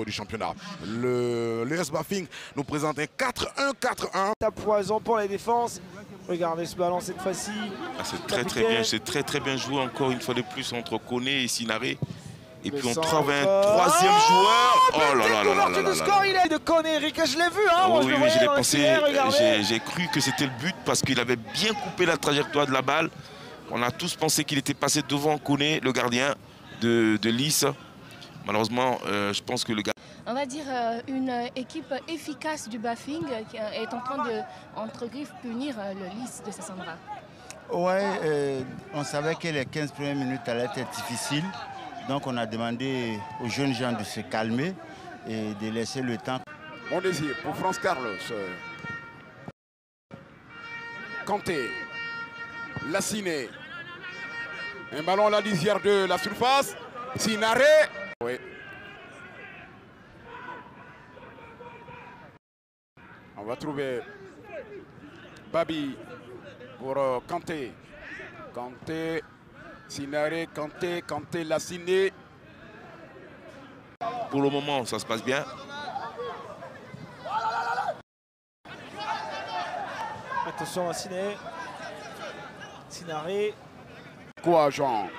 du championnat. L'US Bafing nous présente un 4-1, 4-1. À poison pour la défense. Regardez ce ballon cette fois-ci. Ah, c'est très bien joué encore une fois de plus entre Koné et Sinaré. Et puis on trouve un troisième joueur. Oh là là là là là. Score, il est de Koné, Eric, je l'ai vu. Hein, oui, je l'ai pensé. J'ai cru que c'était le but parce qu'il avait bien coupé la trajectoire de la balle. On a tous pensé qu'il était passé devant Koné, le gardien de Lys. Malheureusement, je pense que le gars... On va dire une équipe efficace du Bafing qui est en train de, entre griffes, punir le Lys de Sassandra. Ouais, on savait que les 15 premières minutes allaient être difficiles. Donc on a demandé aux jeunes gens de se calmer et de laisser le temps. Bon désir pour France Carlos. Kanté. Lassiné. Un ballon à la lisière de la surface. Sinaré. Oui. On va trouver Babi pour Kanté. Kanté, Sinaré, Kanté, Lassiné. Pour le moment, ça se passe bien. Attention à Sinaré. Kouajan,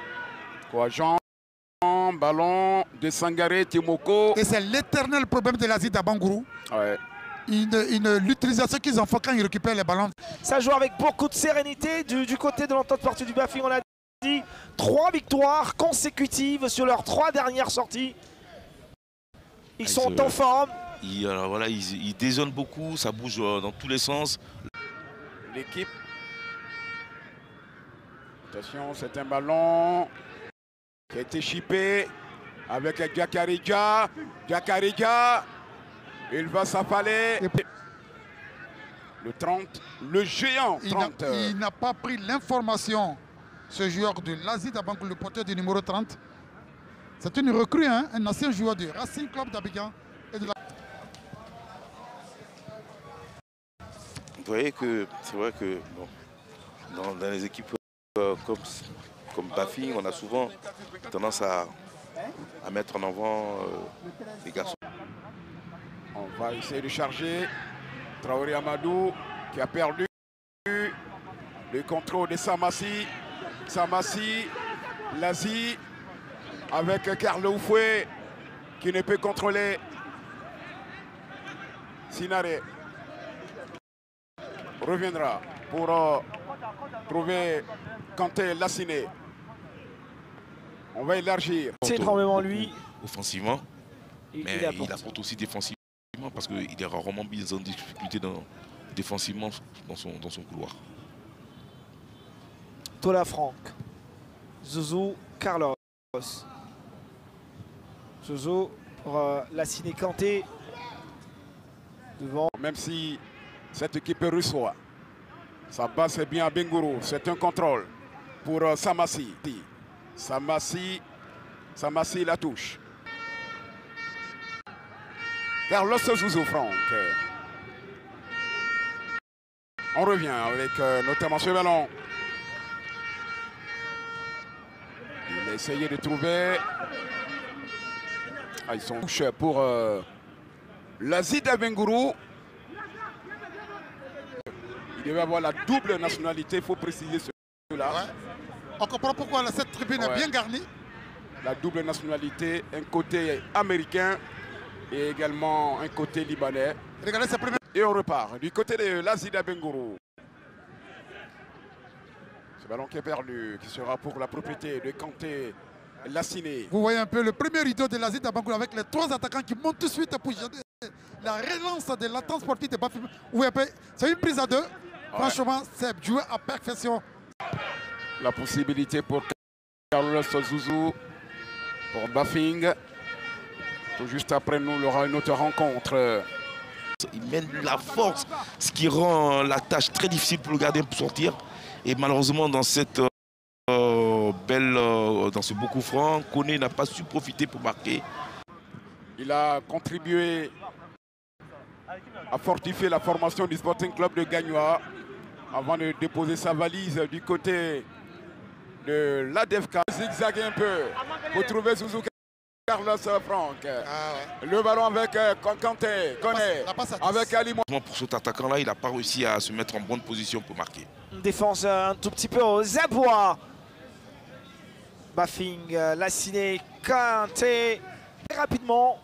ballon de Sangaré, Timoko. Et c'est l'éternel problème de l'Asie d'Abangourou. Ouais. L'utilisation qu'ils en font quand ils récupèrent les ballons. Ça joue avec beaucoup de sérénité du côté de l'entente sportive du Bafing. On a dit 3 victoires consécutives sur leurs 3 dernières sorties. Ils sont en forme. Alors voilà, ils dézonnent beaucoup, ça bouge dans tous les sens. L'équipe. Attention, c'est un ballon qui a été chippé avec Diakarija. Diakarija, il va s'affaler. Le 30, le géant 30. Il n'a pas pris l'information, ce joueur de l'Asie d'Abangourou, le porteur du numéro 30. C'est une recrue, hein, un ancien joueur du Racing Club d'Abidjan. Vous voyez que c'est vrai que bon, dans les équipes comme Bafing, on a souvent tendance à mettre en avant les garçons. On va essayer de charger. Traoré Amadou qui a perdu le contrôle de Samassi. Samassi, Lazi avec Carlo Oufoué qui ne peut contrôler Sinaré. Reviendra pour trouver Kanté, Lassiné. On va élargir. C'est énormément lui. Offensivement, mais il apporte aussi défensivement parce qu'il est rarement mis en difficulté défensivement dans son couloir. Tola Franck. Zouzou, Carlos. Zouzou pour Lassiné, Kanté. Devant. Même si cette équipe reçoit, sa base est bien à Bengourou. C'est un contrôle pour Samassi. Samassi la touche. Carlos Zouzou Franck. On revient avec notamment ce ballon. Il a essayé de trouver. Ils sont touches pour l'Asie d'Abengourou. Il devait avoir la double nationalité, il faut préciser cela. Ouais. On comprend pourquoi cette tribune est bien garnie. La double nationalité, un côté américain et également un côté libanais. Regardez sa première. Et on repart du côté de l'Asie d'Abengourou. Ce ballon qui est perdu, qui sera pour la propriété de Kanté, Lassiné. Vous voyez un peu le premier rideau de l'Asie d'Abangourou avec les 3 attaquants qui montent tout de suite pour la relance de l'attente sportive de Bafing. C'est une prise à 2. Franchement, c'est joué à perfection. La possibilité pour Carlos Zouzou, pour Bafing. Tout juste après nous, il y aura une autre rencontre. Il mène la force, ce qui rend la tâche très difficile pour le gardien pour sortir. Et malheureusement, dans cette dans ce beau coup franc, Koné n'a pas su profiter pour marquer. Il a contribué à fortifier la formation du Sporting Club de Gagnoa avant de déposer sa valise du côté de l'ADFK. Zigzaguer un peu pour trouver Zouzou Carlos Franck. Le ballon avec Kanté, Koné, avec Ali. Pour cet attaquant-là, il n'a pas réussi à se mettre en bonne position pour marquer. Défense un tout petit peu aux abois. Bafing, Lassiné, Kanté. Très rapidement.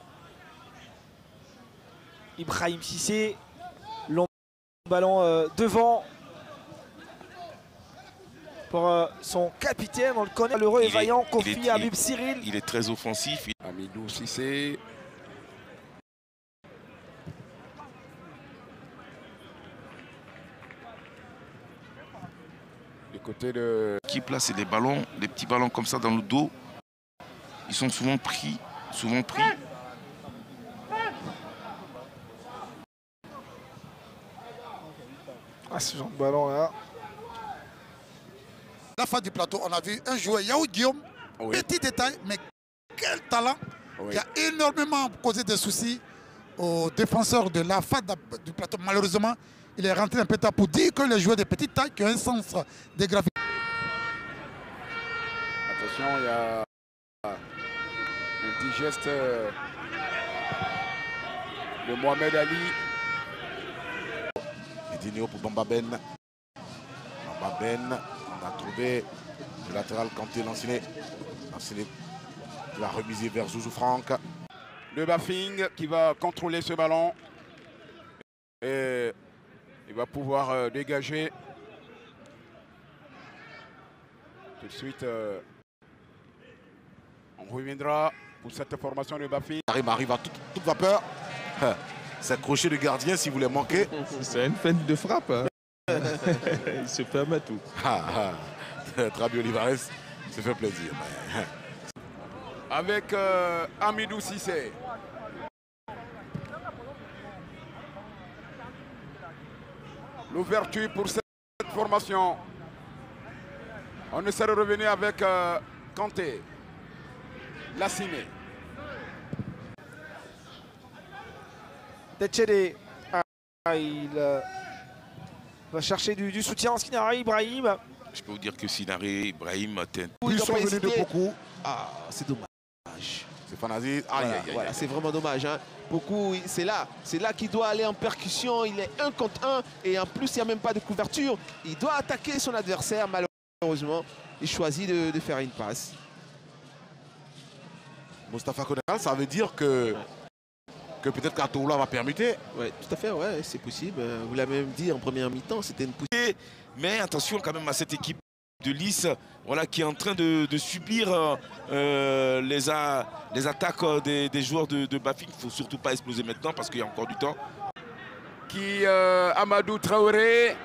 Ibrahim Cissé. Long ballon devant. Pour son capitaine, on le connaît, l'heureux et vaillant Kofi Habib Cyril. Il est très offensif. Hamidou Cissé. Du côté de... Qui place des ballons, des petits ballons comme ça dans le dos. Ils sont souvent pris. Ah, ce genre de ballon là. La fin du plateau, on a vu un joueur, Yao Guillaume, petit détail, mais quel talent, qui a énormément causé des soucis aux défenseurs de la fin du plateau. Malheureusement, il est rentré un peu tard pour dire que les joueurs de petite taille qui ont un sens des graphiques. Attention, il y a un petit geste de Mohamed Ali. Edinho pour Bamba Ben. Bamba Ben. On a trouvé le latéral Kanté Lanciné. Lanciné va remiser vers Zouzou Franck. Le Bafing qui va contrôler ce ballon. Et il va pouvoir dégager. Tout de suite, on reviendra pour cette formation de Bafing. Karim arrive à toute vapeur. C'est crochet du gardien si vous voulez manquer. C'est une feinte de frappe. Hein. Il se permet tout. Trabi Olivares se fait plaisir. Avec Hamidou Cissé. L'ouverture pour cette formation. On essaie de revenir avec Kanté. Lassiné. Tetchede. Il va chercher du soutien en Skinari, Ibrahim. Je peux vous dire que Sinaré, Ibrahim, Ils sont venus de beaucoup. Ah, c'est dommage. C'est Fanazi. Voilà, c'est vraiment dommage. Hein. Beaucoup, c'est là qu'il doit aller en percussion. Il est 1 contre 1 et en plus, il n'y a même pas de couverture. Il doit attaquer son adversaire. Malheureusement, il choisit de faire une passe. Mostafa Konal, ça veut dire que peut-être qu'Atoula va permuter. Oui, tout à fait, ouais, c'est possible. Vous l'avez même dit en première mi-temps, c'était une possibilité. Mais attention quand même à cette équipe de Lys, voilà, qui est en train de subir les attaques des joueurs de Bafing. Il ne faut surtout pas exploser maintenant parce qu'il y a encore du temps. Amadou Traoré.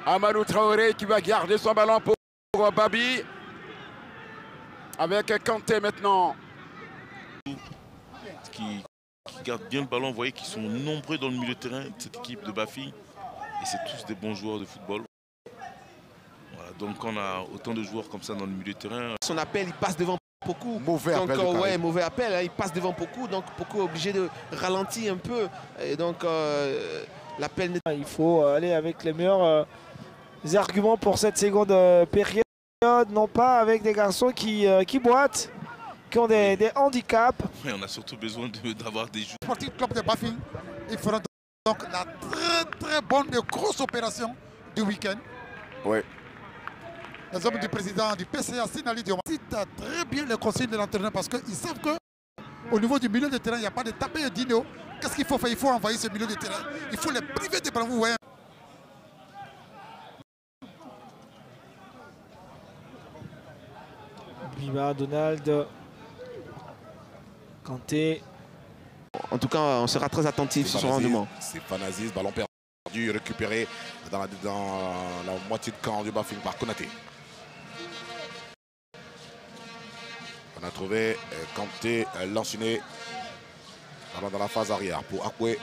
Amadou Traoré qui va garder son ballon pour Babi. Avec Kanté maintenant. Qui gardent bien le ballon, vous voyez qu'ils sont nombreux dans le milieu de terrain de cette équipe de Bafing. Et c'est tous des bons joueurs de football. Voilà, donc on a autant de joueurs comme ça dans le milieu de terrain. Son appel, il passe devant beaucoup. Mauvais appel. Ouais, mauvais appel, hein, il passe devant beaucoup. Donc beaucoup est obligé de ralentir un peu. Et donc l'appel... Il faut aller avec les meilleurs arguments pour cette seconde période. Non pas avec des garçons qui boitent, qui ont des handicaps. Oui, on a surtout besoin d'avoir des joueurs. Le Sportif Club de Bafing, ils feront donc la très bonne et grosse opération du week-end. Oui. Les hommes du président du PCA, Sinali Dioma, citent très bien les consignes de l'entraîneur parce qu'ils savent qu'au niveau du milieu de terrain, il n'y a pas de taper et dino. Qu'est-ce qu'il faut faire? Il faut envahir ce milieu de terrain. Il faut les priver des ballons. Vous voyez. Bima, Donald, Kanté. En tout cas, on sera très attentif sur son rendement. C'est Fanazi, ballon perdu, récupéré dans la moitié de camp du Bafing par Konaté. On a trouvé Kanté, Lanciné dans la phase arrière pour Akwe.